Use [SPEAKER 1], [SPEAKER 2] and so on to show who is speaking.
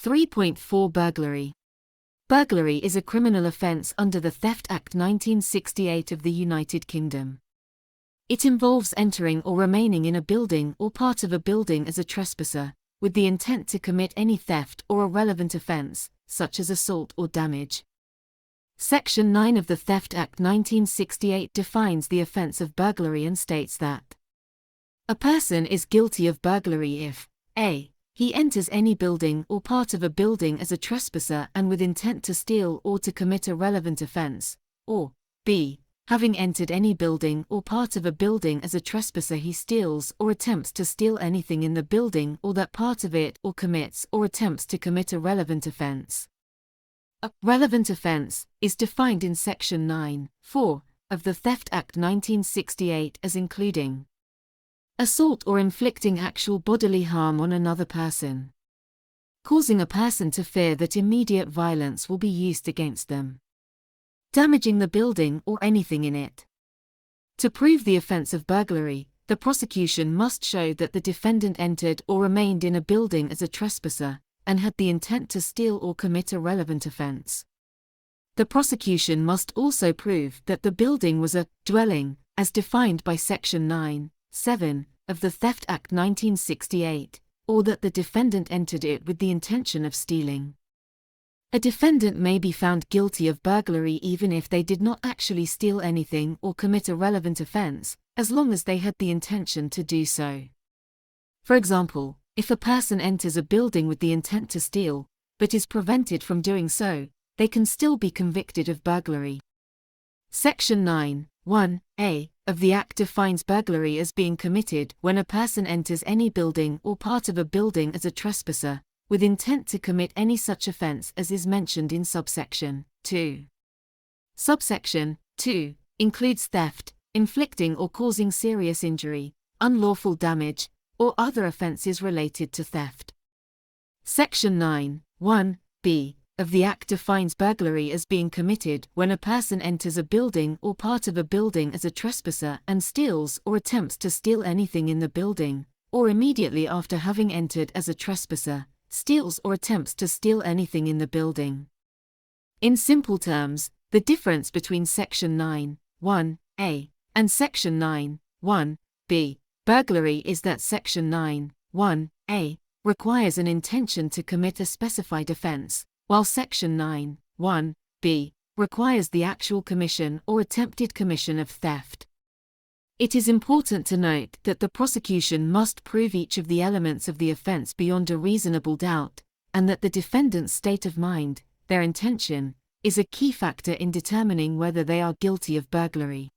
[SPEAKER 1] 3.4 Burglary. Burglary is a criminal offence under the Theft Act 1968 of the United Kingdom. It involves entering or remaining in a building or part of a building as a trespasser, with the intent to commit any theft or a relevant offence, such as assault or damage. Section 9 of the Theft Act 1968 defines the offence of burglary and states that a person is guilty of burglary if a. He enters any building or part of a building as a trespasser and with intent to steal or to commit a relevant offence, or b. Having entered any building or part of a building as a trespasser he steals or attempts to steal anything in the building or that part of it or commits or attempts to commit a relevant offence. A relevant offence is defined in Section 9(4) of the Theft Act 1968 as including assault or inflicting actual bodily harm on another person, causing a person to fear that immediate violence will be used against them, damaging the building or anything in it. To prove the offence of burglary, the prosecution must show that the defendant entered or remained in a building as a trespasser and had the intent to steal or commit a relevant offence. The prosecution must also prove that the building was a dwelling, as defined by Section 9(7) of the Theft Act 1968, or that the defendant entered it with the intention of stealing. A defendant may be found guilty of burglary even if they did not actually steal anything or commit a relevant offence, as long as they had the intention to do so. For example, if a person enters a building with the intent to steal, but is prevented from doing so, they can still be convicted of burglary. Section 9(1)(a) of the Act defines burglary as being committed when a person enters any building or part of a building as a trespasser, with intent to commit any such offence as is mentioned in subsection 2. Subsection 2 includes theft, inflicting or causing serious injury, unlawful damage, or other offences related to theft. Section 9(1)(b) of the Act defines burglary as being committed when a person enters a building or part of a building as a trespasser and steals or attempts to steal anything in the building, or immediately after having entered as a trespasser, steals or attempts to steal anything in the building. In simple terms, the difference between Section 9(1)(a) and Section 9(1)(b) burglary is that Section 9(1)(a) requires an intention to commit a specified offence, while Section 9(1)(b) requires the actual commission or attempted commission of theft. It is important to note that the prosecution must prove each of the elements of the offence beyond a reasonable doubt, and that the defendant's state of mind, their intention, is a key factor in determining whether they are guilty of burglary.